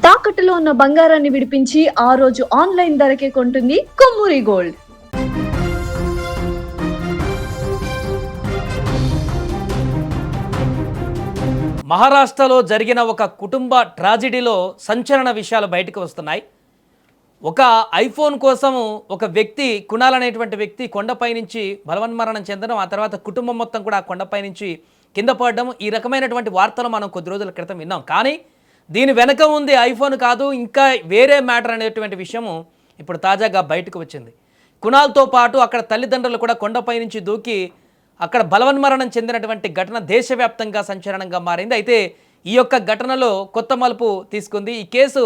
తాకట్టులో ఉన్న బంగారాన్ని విడిపించి ఆ రోజు ఆన్లైన్ ధరకే కొంటుంది కొమ్మూరి గోల్డ్. మహారాష్ట్రలో జరిగిన ఒక కుటుంబ ట్రాజెడీలో సంచలన విషయాలు బయటకు వస్తున్నాయి. ఒక ఐఫోన్ కోసము ఒక వ్యక్తి కునాల్ అనేటువంటి వ్యక్తి కొండపై నుంచి బలవన్మరణం చెందడం, ఆ తర్వాత కుటుంబం మొత్తం కూడా ఆ కొండపై నుంచి కింద పడడం, ఈ రకమైనటువంటి వార్తలు మనం కొద్ది రోజుల క్రితం విన్నాం. కానీ దీని వెనక ఉంది ఐఫోన్ కాదు, ఇంకా వేరే మ్యాటర్ అనేటువంటి విషయము ఇప్పుడు తాజాగా బయటకు వచ్చింది. కునాల్తో పాటు అక్కడ తల్లిదండ్రులు కూడా కొండపై నుంచి దూకి అక్కడ బలవన్మరణం చెందినటువంటి ఘటన దేశవ్యాప్తంగా సంచలనంగా మారింది. అయితే ఈ యొక్క ఘటనలో కొత్త మలుపు తీసుకుంది. ఈ కేసు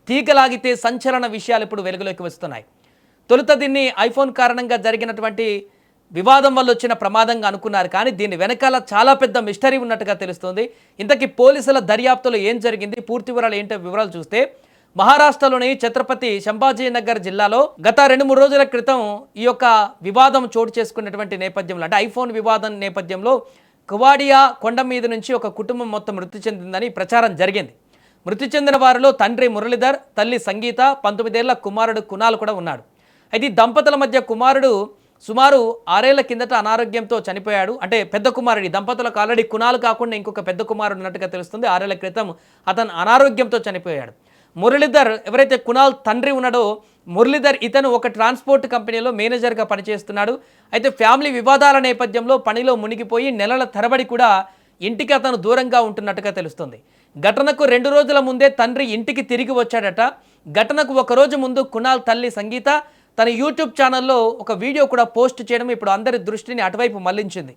తీగలాగితే సంచలన విషయాలు ఇప్పుడు వెలుగులోకి వస్తున్నాయి. తొలుత దీన్ని ఐఫోన్ కారణంగా జరిగినటువంటి వివాదం వల్ల వచ్చిన ప్రమాదంగా అనుకున్నారు. కానీ దీని వెనకాల చాలా పెద్ద మిస్టరీ ఉన్నట్టుగా తెలుస్తుంది. ఇంతకీ పోలీసుల దర్యాప్తులో ఏం జరిగింది, పూర్తి వివరాలు ఏంటో వివరాలు చూస్తే, మహారాష్ట్రలోని ఛత్రపతి సంభాజీనగర్ జిల్లాలో గత 2-3 రోజుల క్రితం ఈ యొక్క వివాదం చోటు చేసుకున్నటువంటి నేపథ్యంలో, అంటే ఐఫోన్ వివాదం నేపథ్యంలో కువాడియా కొండ మీద నుంచి ఒక కుటుంబం మొత్తం మృతి చెందిందని ప్రచారం జరిగింది. మృతి చెందిన వారిలో తండ్రి మురళీధర్, తల్లి సంగీత, 19 ఏళ్ల కుమారుడు కునాల్ కూడా ఉన్నాడు. అయితే ఈ దంపతుల మధ్య కుమారుడు సుమారు 6 ఏళ్ల కిందట అనారోగ్యంతో చనిపోయాడు. అంటే పెద్ద కుమారుడు, దంపతులకు ఆల్రెడీ కునాల్ కాకుండా ఇంకొక పెద్ద కుమారుడు ఉన్నట్టుగా తెలుస్తుంది. 6 ఏళ్ల క్రితం అతను అనారోగ్యంతో చనిపోయాడు. మురళీధర్, ఎవరైతే కునాల్ తండ్రి ఉన్నాడో మురళీధర్, ఇతను ఒక ట్రాన్స్పోర్ట్ కంపెనీలో మేనేజర్గా పనిచేస్తున్నాడు. అయితే ఫ్యామిలీ వివాదాల నేపథ్యంలో పనిలో మునిగిపోయి నెలల తరబడి కూడా ఇంటికి అతను దూరంగా ఉంటున్నట్టుగా తెలుస్తుంది. ఘటనకు 2 రోజుల ముందే తండ్రి ఇంటికి తిరిగి వచ్చాడట. ఘటనకు 1 రోజు ముందు కునాల్ తల్లి సంగీత తన యూట్యూబ్ ఛానల్లో ఒక వీడియో కూడా పోస్ట్ చేయడం ఇప్పుడు అందరి దృష్టిని అటువైపు మళ్లించింది.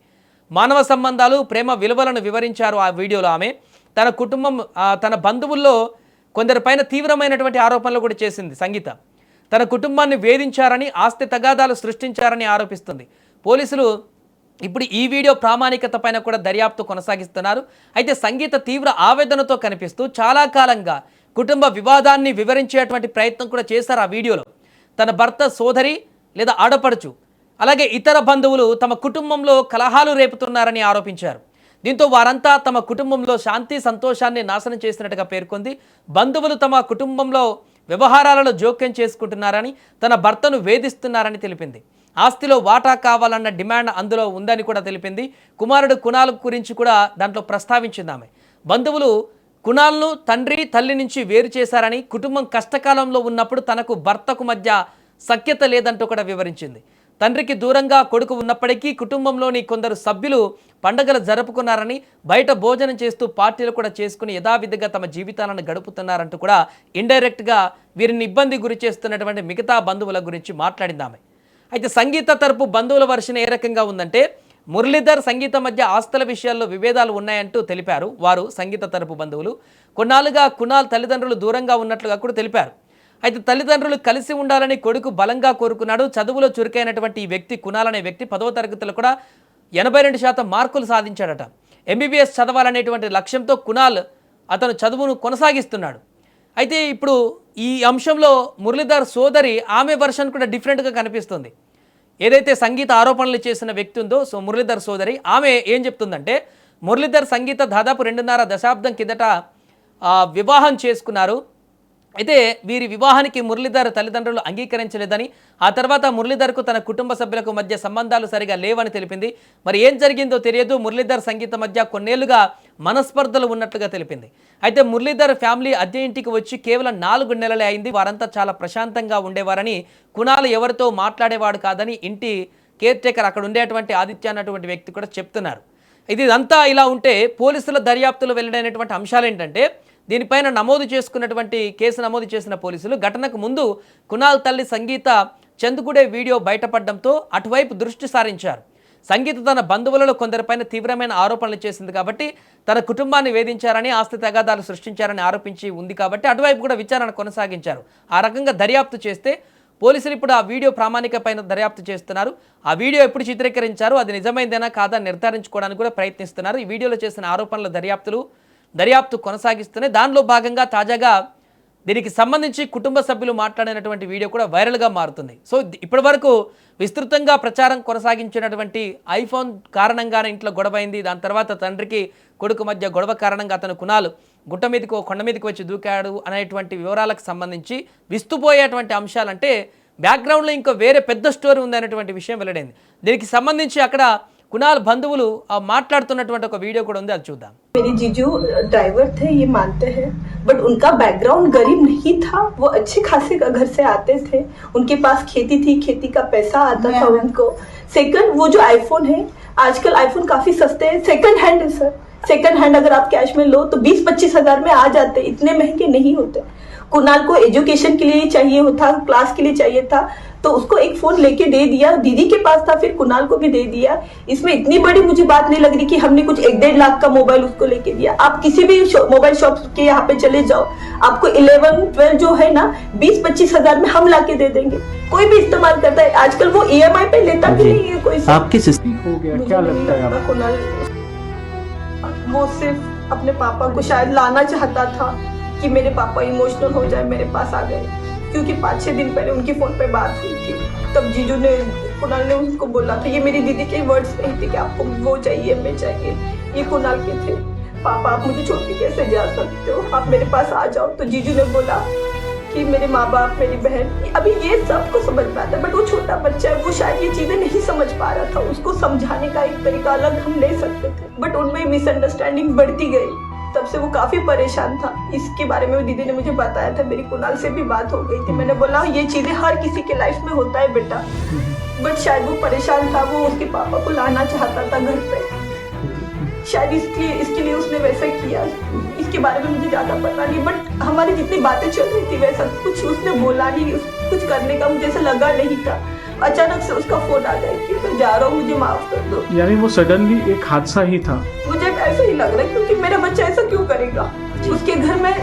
మానవ సంబంధాలు, ప్రేమ విలువలను వివరించారు ఆ వీడియోలో ఆమె. తన కుటుంబం, తన బంధువుల్లో కొందరిపైన తీవ్రమైనటువంటి ఆరోపణలు కూడా చేసింది సంగీత. తన కుటుంబాన్ని వేధించారని, ఆస్తి తగాదాలు సృష్టించారని ఆరోపిస్తుంది. పోలీసులు ఇప్పుడు ఈ వీడియో ప్రామాణికత పైన కూడా దర్యాప్తు కొనసాగిస్తున్నారు. అయితే సంగీత తీవ్ర ఆవేదనతో కనిపిస్తూ చాలా కాలంగా కుటుంబ వివాదాన్ని వివరించేటువంటి ప్రయత్నం కూడా చేశారు ఆ వీడియోలో. తన భర్త, సోదరి లేదా ఆడపడుచు, అలాగే ఇతర బంధువులు తమ కుటుంబంలో కలహాలు రేపుతున్నారని ఆరోపించారు. దీంతో వారంతా తమ కుటుంబంలో శాంతి సంతోషాన్ని నాశనం చేసినట్టుగా పేర్కొంది. బంధువులు తమ కుటుంబంలో వ్యవహారాలలో జోక్యం చేసుకుంటున్నారని, తన భర్తను వేధిస్తున్నారని తెలిపింది. ఆస్తిలో వాటా కావాలన్న డిమాండ్ అందులో ఉందని కూడా తెలిపింది. కుమారుడు కునాల్ గురించి కూడా దాంట్లో ప్రస్తావించింది ఆమె. బంధువులు కునాల్ను తండ్రి, తల్లి నుంచి వేరు చేశారని, కుటుంబం కష్టకాలంలో ఉన్నప్పుడు తనకు భర్తకు మధ్య సఖ్యత లేదంటూ కూడా వివరించింది. తండ్రికి దూరంగా కొడుకు ఉన్నప్పటికీ కుటుంబంలోని కొందరు సభ్యులు పండుగలు జరుపుకున్నారని, బయట భోజనం చేస్తూ పార్టీలు కూడా చేసుకుని యథావిధిగా తమ జీవితాలను గడుపుతున్నారంటూ కూడా ఇండైరెక్ట్గా వీరిని ఇబ్బంది గురి చేస్తున్నటువంటి మిగతా బంధువుల గురించి మాట్లాడింది ఆమె. అయితే సంగీత తరపు బంధువుల వర్షం ఏ రకంగా ఉందంటే, మురళీధర్ సంగీత మధ్య ఆస్తుల విషయాల్లో విభేదాలు ఉన్నాయంటూ తెలిపారు వారు. సంగీత తరపు బంధువులు కొన్నాళ్ళుగా కునాల్ తల్లిదండ్రులు దూరంగా ఉన్నట్లుగా కూడా తెలిపారు. అయితే తల్లిదండ్రులు కలిసి ఉండాలని కొడుకు బలంగా కోరుకున్నాడు. చదువులో చురుకైనటువంటి ఈ వ్యక్తి, కునాల్ అనే వ్యక్తి 10వ తరగతిలో కూడా 82% మార్కులు సాధించాడట. MBBS చదవాలనేటువంటి లక్ష్యంతో కునాల్ అతను చదువును కొనసాగిస్తున్నాడు. అయితే ఇప్పుడు ఈ అంశంలో మురళీధర్ సోదరి, ఆమె వర్షన్ కూడా డిఫరెంట్గా కనిపిస్తుంది. ఏదైతే సంగీత ఆరోపణలు చేసిన వ్యక్తి ఉందో, సో మురళీధర్ సోదరి, ఆమె ఏం చెప్తుందంటే, మురళీధర్ సంగీత దాదాపు 2.5 దశాబ్దం కిందట వివాహం చేసుకున్నారు. అయితే వీరి వివాహానికి మురళీధర్ తల్లిదండ్రులు అంగీకరించలేదని, ఆ తర్వాత మురళీధర్కు తన కుటుంబ సభ్యులకు మధ్య సంబంధాలు సరిగా లేవని తెలిపింది. మరి ఏం జరిగిందో తెలియదు. మురళీధర్ సంగీత మధ్య కొన్నేళ్లుగా మనస్పర్ధలు ఉన్నట్లుగా తెలిపింది. అయితే మురళీధర్ ఫ్యామిలీ అద్దె ఇంటికి వచ్చి కేవలం 4 నెలలే అయింది. వారంతా చాలా ప్రశాంతంగా ఉండేవారని, కునాల్ ఎవరితో మాట్లాడేవాడు కాదని ఇంటి కేర్ టేకర్, అక్కడ ఉండేటువంటి ఆదిత్య అన్నటువంటి వ్యక్తి కూడా చెప్తున్నారు. ఇదంతా ఇలా ఉంటే పోలీసుల దర్యాప్తులో వెల్లడైనటువంటి అంశాలు ఏంటంటే, దీనిపైన కేసు నమోదు చేసిన పోలీసులు ఘటనకు ముందు కునాల్ తల్లి సంగీత చందుగుడే వీడియో బయటపడడంతో అటువైపు దృష్టి సారించారు. సంగీత తన బంధువులలో కొందరిపైన తీవ్రమైన ఆరోపణలు చేసింది కాబట్టి, తన కుటుంబాన్ని వేధించారని, ఆస్తి తగాదాలు సృష్టించారని ఆరోపించి ఉంది కాబట్టి అటువైపు కూడా విచారణ కొనసాగించారు. ఆ రకంగా దర్యాప్తు చేస్తే పోలీసులు ఇప్పుడు ఆ వీడియో ప్రామాణిక పైన దర్యాప్తు చేస్తున్నారు. ఆ వీడియో ఎప్పుడు చిత్రీకరించారు, అది నిజమైందేనా కాదా నిర్ధారించుకోవడానికి కూడా ప్రయత్నిస్తున్నారు. ఈ వీడియోలో చేసిన ఆరోపణల దర్యాప్తు కొనసాగిస్తూనే దానిలో భాగంగా తాజాగా దీనికి సంబంధించి కుటుంబ సభ్యులు మాట్లాడినటువంటి వీడియో కూడా వైరల్గా మారుతుంది. సో ఇప్పటి వరకు విస్తృతంగా ప్రచారం కొనసాగించినటువంటి ఐఫోన్ కారణంగానే ఇంట్లో గొడవైంది. దాని తర్వాత తండ్రికి కొడుకు మధ్య గొడవ కారణంగా అతను కునాల్ గుట్ట మీదకో కొండ మీదకి వచ్చి దూకాడు అనేటువంటి వివరాలకు సంబంధించి విస్తుపోయేటువంటి అంశాలంటే బ్యాక్గ్రౌండ్లో ఇంకో వేరే పెద్ద స్టోరీ ఉందనేటువంటి విషయం వెల్లడైంది. దీనికి సంబంధించి అక్కడ కునాల్ బంధువులు మాట్లాడుతున్నటువంటి ఒక వీడియో కూడా ఉంది, అది చూద్దాం. मेरे जीजू ड्राइवर थे, ये मानते हैं, बट उनका बैकग्राउंड गरीब नहीं था. वो अच्छे खासे घर से आते थे. उनके पास खेती थी, खेती का पैसा आता था उनको. सेकंड, वो जो आईफोन है, आजकल आईफोन काफी सस्ते हैं, सेकंड हैंड है सर. सेकंड हैंड अगर आप कैश में लो तो 20-25 हजार में आ जाते, इतने महंगे नहीं होते. कुणाल को एजुकेशन के लिए चाहिए था, क्लास के लिए चाहिए था, तो उसको एक फोन लेके दे दिया. दीदी के पास था, फिर कुणाल को भी दे दिया. इसमें इतनी बड़ी मुझे बात नहीं लग रही कि हमने कुछ 1-1.5 लाख का मोबाइल उसको लेके दिया. आप किसी भी मोबाइल शॉप के यहाँ पे चले जाओ, आपको 11-12 जो है ना 20-25 हजार में हम लाके दे देंगे. कोई भी इस्तेमाल करता है. आजकल वो EMI पे लेता भी नहीं है कोई. आपकी सिस्टम हो गया, क्या लगता है आपको? कुणाल वो सिर्फ अपने पापा को शायद लाना चाहता था कि मेरे पापा इमोशनल हो जाए, मेरे पास आ गए. क्योंकि 5-6 दिन पहले उनकी फोन पे बात हुई थी, तब जीजू ने, कुणाल ने उसको बोला था, ये मेरी दीदी के वर्ड्स नहीं थे कि आपको वो चाहिए, मैं चाहिए. ये कुणाल के थे, पापा आप मुझे छोड़ के कैसे जा सकते हो, आप मेरे पास आ जाओ. तो जीजू ने बोला कि मेरे माँ बाप, मेरी बहन, अभी ये सबको समझ में आता है, बट वो छोटा बच्चा है, वो शायद ये चीजें नहीं समझ पा रहा था. उसको समझाने का एक तरीका अलग हम ले सकते थे, बट उनमें मिसअंडरस्टैंडिंग बढ़ती गई. तब से वो काफी परेशान था. इसके बारे में दीदी ने मुझे बताया था, मेरी कुणाल से भी बात हो गई थी. मैंने बोला ये चीजें हर किसी के लाइफ में होता है बेटा, बट शायद वो परेशान था. वो उसके पापा को लाना चाहता था घर पे, शायद इसके लिए उसने वैसा किया. इसके बारे में मुझे ज्यादा पता नहीं, बट हमारी जितनी बातें चल रही थी वैसा कुछ उसने बोला नहीं. कुछ करने का मुझे ऐसा लगा नहीं था. अचानक से उसका फोन आ गया कि मैं जा रहा हूँ, मुझे माफ कर दो. यानी वो सडनली एक हादसा ही था. मुझे ऐसा ही लग रहा है, क्योंकि मेरा बच्चा ऐसा क्यों करेगा. उसके घर में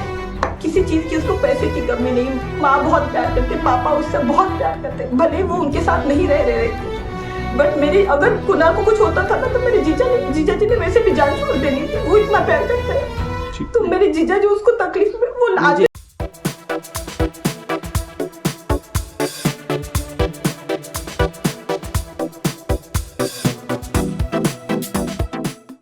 किसी चीज की उसको पैसे की कमी नहीं. माँ बहुत प्यार करते, पापा उससे बहुत प्यार करते, भले वो उनके साथ नहीं रह रहे थे. बट मेरे अगर कुणाल को कुछ होता था ना, तो मेरे जीजा जी ने वैसे भी जान छोड़ देनी थी. वो इतना प्यार करते हैं, तो मेरे जीजा जो उसको तकलीफ में वो लाते